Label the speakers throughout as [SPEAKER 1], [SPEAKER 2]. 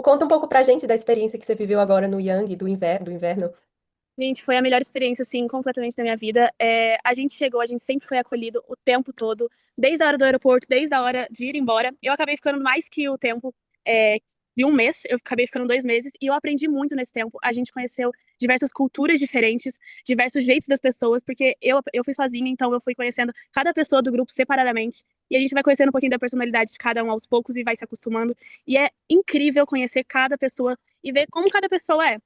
[SPEAKER 1] Conta um pouco pra gente da experiência que você viveu agora no Yang, do inverno.
[SPEAKER 2] Gente, foi a melhor experiência, assim, completamente da minha vida. A gente chegou, a gente sempre foi acolhido o tempo todo, desde a hora do aeroporto, desde a hora de ir embora. Eu acabei ficando mais que o tempo é, de um mês, eu acabei ficando 2 meses, e eu aprendi muito nesse tempo. A gente conheceu diversas culturas diferentes, diversos jeitos das pessoas, porque eu fui sozinha, então eu fui conhecendo cada pessoa do grupo separadamente. E a gente vai conhecendo um pouquinho da personalidade de cada um aos poucos e vai se acostumando. E é incrível conhecer cada pessoa e ver como cada pessoa é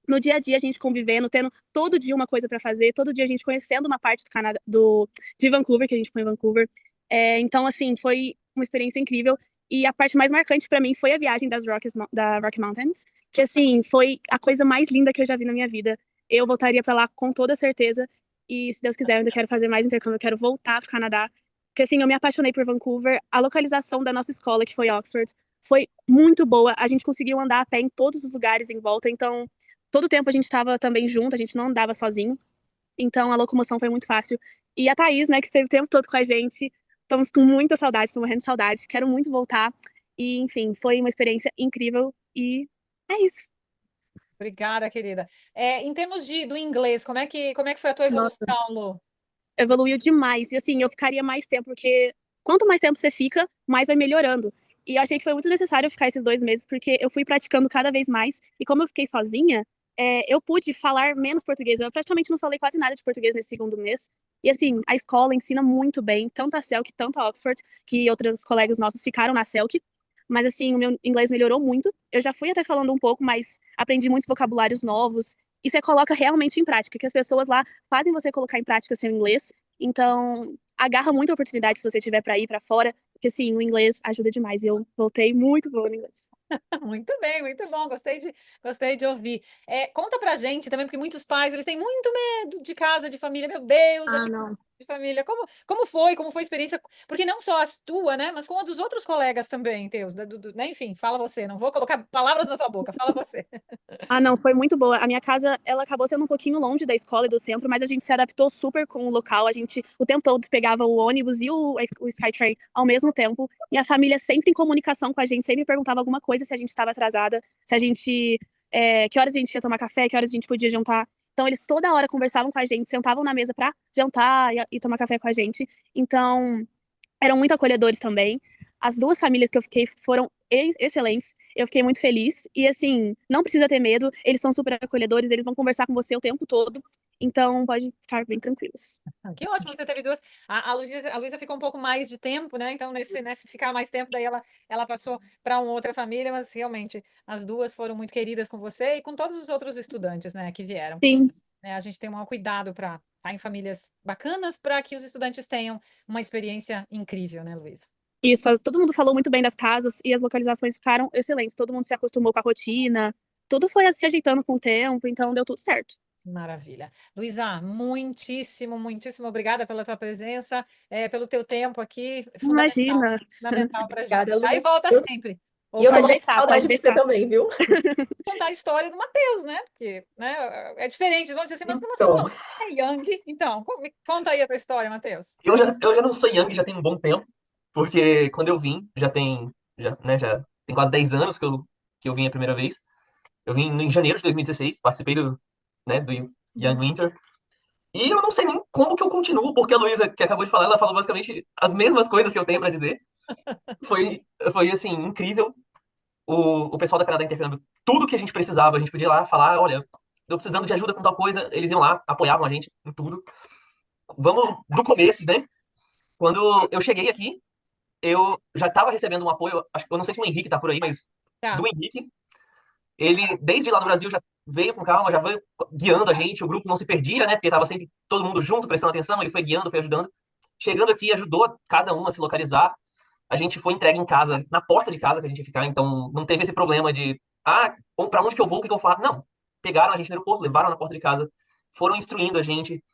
[SPEAKER 2] no dia a dia a gente convivendo, tendo todo dia uma coisa para fazer, todo dia a gente conhecendo uma parte do Canadá, de Vancouver, que a gente foi em Vancouver. Então, assim, foi uma experiência incrível. E a parte mais marcante para mim foi a viagem da Rocky Mountains, que, assim, foi a coisa mais linda que eu já vi na minha vida. Eu voltaria para lá com toda certeza. E, se Deus quiser, eu ainda quero fazer mais intercâmbio, eu quero voltar para o Canadá. Porque, assim, eu me apaixonei por Vancouver. A localização da nossa escola, que foi Oxford, foi muito boa. A gente conseguiu andar a pé em todos os lugares em volta. Então, todo o tempo a gente estava também junto, a gente não andava sozinho. Então a locomoção foi muito fácil. E a Thaís, né, que esteve o tempo todo com a gente, estamos com muita saudade, estou morrendo de saudade, quero muito voltar. E, enfim, foi uma experiência incrível e é isso.
[SPEAKER 3] Obrigada, querida. Em termos do inglês, como é que foi a tua
[SPEAKER 2] Nossa,
[SPEAKER 3] evolução, Lu?
[SPEAKER 2] evoluiu demais. E assim, eu ficaria mais tempo, porque quanto mais tempo você fica, mais vai melhorando. E eu achei que foi muito necessário eu ficar esses 2 meses, porque eu fui praticando cada vez mais. E como eu fiquei sozinha, eu pude falar menos português. Eu praticamente não falei quase nada de português nesse segundo mês. E assim, a escola ensina muito bem, tanto a Selk, tanto a Oxford, que outros colegas nossos ficaram na Selk. Mas assim, o meu inglês melhorou muito. Eu já fui até falando um pouco, mas aprendi muitos vocabulários novos. E você coloca realmente em prática, que as pessoas lá fazem você colocar em prática seu inglês. Então, agarra muita oportunidade se você tiver para ir para fora, porque sim, o inglês ajuda demais. E eu voltei muito boa no inglês.
[SPEAKER 3] Muito bem, muito bom. Gostei de ouvir. Conta pra gente também, porque muitos pais eles têm muito medo de casa, de família. Meu Deus, vai
[SPEAKER 2] Ah,
[SPEAKER 3] ficar
[SPEAKER 2] não.
[SPEAKER 3] de família. Como foi? Como foi a experiência? Porque não só a tua, né? Mas com a dos outros colegas também, teus. Né? Enfim, fala você. Não vou colocar palavras na tua boca. Fala você.
[SPEAKER 2] Ah, não, foi muito boa. A minha casa, ela acabou sendo um pouquinho longe da escola e do centro, mas a gente se adaptou super com o local. A gente, o tempo todo, pegava o ônibus e o Skytrain ao mesmo tempo. E a família sempre em comunicação com a gente, sempre perguntava alguma coisa se a gente estava atrasada, se a gente, que horas a gente ia tomar café, que horas a gente podia jantar. Então, eles toda hora conversavam com a gente, sentavam na mesa para jantar e tomar café com a gente. Então, eram muito acolhedores também. As duas famílias que eu fiquei foram excelentes. Eu fiquei muito feliz. E assim, não precisa ter medo. Eles são super acolhedores, eles vão conversar com você o tempo todo. Então, pode ficar bem tranquilos.
[SPEAKER 3] Que ótimo, você teve duas. A Luísa ficou um pouco mais de tempo, né? Então, nesse ficar mais tempo, daí ela passou para uma outra família, mas realmente as duas foram muito queridas com você e com todos os outros estudantes, né, que vieram.
[SPEAKER 2] Sim,
[SPEAKER 3] A gente tem um maior cuidado para estar em famílias bacanas para que os estudantes tenham uma experiência incrível, né, Luísa?
[SPEAKER 2] isso. Todo mundo falou muito bem das casas e as localizações ficaram excelentes. Todo mundo se acostumou com a rotina. Tudo foi se ajeitando com o tempo, então deu tudo certo.
[SPEAKER 3] Maravilha. Luísa, muitíssimo, muitíssimo obrigada pela tua presença, pelo teu tempo aqui,
[SPEAKER 2] Imagina.
[SPEAKER 3] fundamental para a gente.
[SPEAKER 1] Obrigada,
[SPEAKER 3] Aí
[SPEAKER 1] Lu.
[SPEAKER 3] volta
[SPEAKER 1] Eu-
[SPEAKER 3] sempre.
[SPEAKER 1] E eu tô
[SPEAKER 2] Pode
[SPEAKER 3] Opa,
[SPEAKER 1] morrendo de
[SPEAKER 2] deixar,
[SPEAKER 1] saudade
[SPEAKER 2] pode
[SPEAKER 1] de você
[SPEAKER 2] deixar.
[SPEAKER 1] também, viu?
[SPEAKER 3] contar a história do Matheus, né? Porque, né, é diferente. Vamos dizer assim, mas você
[SPEAKER 1] Então,
[SPEAKER 3] não é Young. Então, me conta aí a tua história, Matheus.
[SPEAKER 4] eu já não sou Young já tem um bom tempo, porque quando eu vim, já tem quase 10 anos que eu vim a primeira vez. Eu vim em janeiro de 2016, participei do Young Winter. E eu não sei nem como que eu continuo, porque a Luísa, que acabou de falar, ela falou basicamente as mesmas coisas que eu tenho pra dizer. Foi, foi assim, incrível. O pessoal da Canadá Intercâmbio, tudo que a gente precisava, a gente podia ir lá falar, olha, tô precisando de ajuda com tal coisa, eles iam lá, apoiavam a gente em tudo. Vamos do começo, né? Quando eu cheguei aqui, eu já estava recebendo um apoio, acho que eu não sei se o Henrique tá por aí, mas
[SPEAKER 3] Tá.
[SPEAKER 4] do Henrique, ele desde lá do Brasil já veio com calma, já veio guiando a gente, o grupo não se perdia, né? Porque estava sempre todo mundo junto, prestando atenção, ele foi guiando, foi ajudando. Chegando aqui, ajudou cada um a se localizar. A gente foi entregue em casa, na porta de casa que a gente ia ficar, então não teve esse problema de, para onde que eu vou, o que que eu faço? Não. Pegaram a gente no aeroporto, levaram na porta de casa, foram instruindo a gente,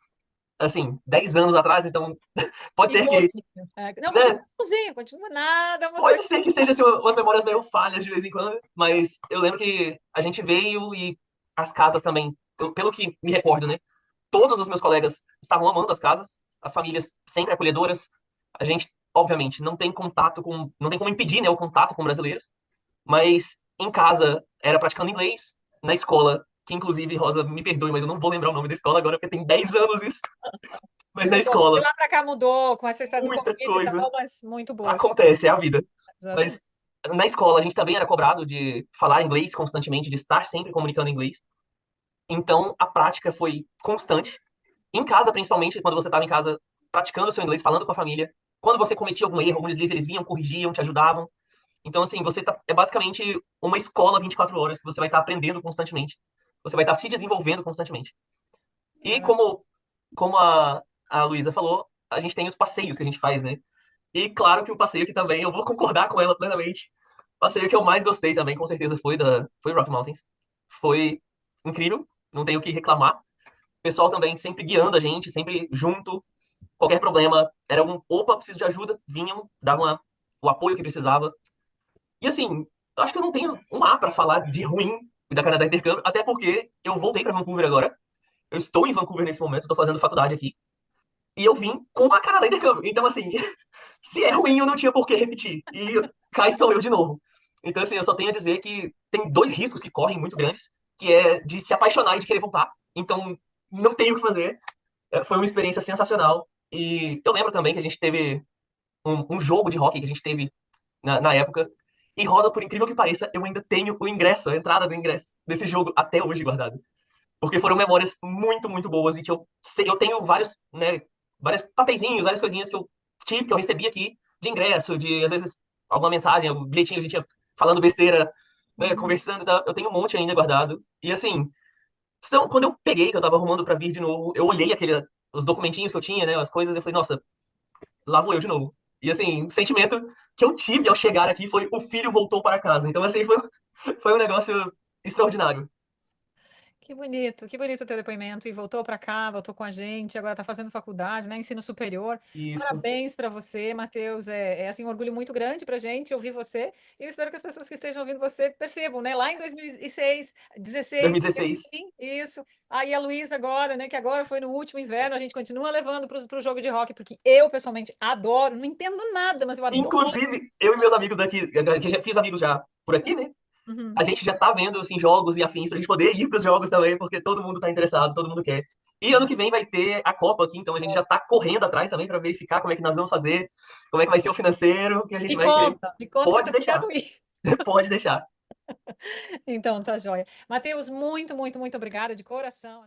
[SPEAKER 4] assim, 10 anos atrás, então pode ser que,
[SPEAKER 3] Igualzinho. Não, continua
[SPEAKER 4] né,
[SPEAKER 3] igualzinho, continua nada, mudou.
[SPEAKER 4] pode ser que seja assim, umas memórias meio falhas de vez em quando, mas eu lembro que a gente veio e as casas também, pelo que me recordo, né? Todos os meus colegas estavam amando as casas, as famílias sempre acolhedoras. A gente, obviamente, não tem como impedir, né, o contato com brasileiros, mas em casa era praticando inglês, na escola, que inclusive, Rosa, me perdoe, mas eu não vou lembrar o nome da escola agora, porque tem 10 anos isso. Mas na
[SPEAKER 3] Mudou. De
[SPEAKER 4] escola,
[SPEAKER 3] lá para cá mudou com essa história do
[SPEAKER 4] muita
[SPEAKER 3] Covid e
[SPEAKER 4] coisa
[SPEAKER 3] tal, mas muito boa.
[SPEAKER 4] acontece, é a vida.
[SPEAKER 3] Exatamente.
[SPEAKER 4] Mas na escola a gente também era cobrado de falar inglês constantemente, de estar sempre comunicando em inglês. Então a prática foi constante. Em casa, principalmente, quando você estava em casa praticando o seu inglês, falando com a família, quando você cometia algum erro, algum deslize, eles vinham, corrigiam, te ajudavam. Então, assim, é basicamente uma escola 24 horas que você vai estar aprendendo constantemente. Você vai estar se desenvolvendo constantemente. E
[SPEAKER 3] Maravilha.
[SPEAKER 4] como a Luísa falou, a gente tem os passeios que a gente faz, né? E claro que o passeio que também, eu vou concordar com ela plenamente. O passeio que eu mais gostei também, com certeza, foi Rock Mountains. Foi incrível, não tenho o que reclamar. O pessoal também sempre guiando a gente, sempre junto. Qualquer problema, era opa, preciso de ajuda, vinham, davam o apoio que precisava. E assim, eu acho que eu não tenho um A pra falar de ruim da Canadá Intercâmbio, até porque eu voltei pra Vancouver agora. Eu estou em Vancouver nesse momento, estou fazendo faculdade aqui. E eu vim com a Canadá Intercâmbio. Então, assim, se é ruim, eu não tinha por que repetir. E cá estou eu de novo. Então, assim, eu só tenho a dizer que tem dois riscos que correm muito grandes, que é de se apaixonar e de querer voltar. Então, não tenho o que fazer. Foi uma experiência sensacional. E eu lembro também que a gente teve um jogo de hockey que a gente teve na época. E Rosa, por incrível que pareça, eu ainda tenho o ingresso, a entrada do ingresso desse jogo até hoje guardado. Porque foram memórias muito, muito boas e que eu sei, eu tenho vários, né, vários papeizinhos, várias coisinhas que eu tive, que eu recebi aqui de ingresso, de às vezes alguma mensagem, um bilhetinho, a gente ia falando besteira, né,
[SPEAKER 3] Uhum.
[SPEAKER 4] conversando e tal. Eu tenho um monte ainda guardado. E assim, quando eu peguei, que eu tava arrumando pra vir de novo, eu olhei os documentinhos que eu tinha, né, as coisas, eu falei, nossa, lá vou eu de novo. E assim, o sentimento que eu tive ao chegar aqui foi o filho voltou para casa. Então, assim, foi um negócio extraordinário.
[SPEAKER 3] Que bonito o teu depoimento. E voltou para cá, voltou com a gente, agora está fazendo faculdade, né? Ensino superior.
[SPEAKER 4] Isso.
[SPEAKER 3] Parabéns para você, Matheus. É assim, um orgulho muito grande para a gente ouvir você. E eu espero que as pessoas que estejam ouvindo você percebam, né? Lá em 2006, 16,
[SPEAKER 4] 2016.
[SPEAKER 3] sim, isso. Aí a Luísa agora, né? Que agora foi no último inverno, a gente continua levando para o jogo de rock, porque eu, pessoalmente, adoro, não entendo nada, mas eu adoro.
[SPEAKER 4] Inclusive, eu e meus amigos daqui, que já fiz amigos já por aqui, né?
[SPEAKER 3] Uhum.
[SPEAKER 4] A gente já tá vendo assim, jogos e afins pra gente poder ir pros jogos também, porque todo mundo tá interessado, todo mundo quer. E ano que vem vai ter a Copa aqui, então a gente já tá correndo atrás também pra verificar como é que nós vamos fazer, como é que vai ser o financeiro, que a gente vai querer.
[SPEAKER 3] Me conta que eu
[SPEAKER 4] Pode
[SPEAKER 3] também
[SPEAKER 4] deixar,
[SPEAKER 3] quero ir.
[SPEAKER 4] pode deixar.
[SPEAKER 3] Então, tá joia. Matheus, muito, muito, muito obrigada de coração.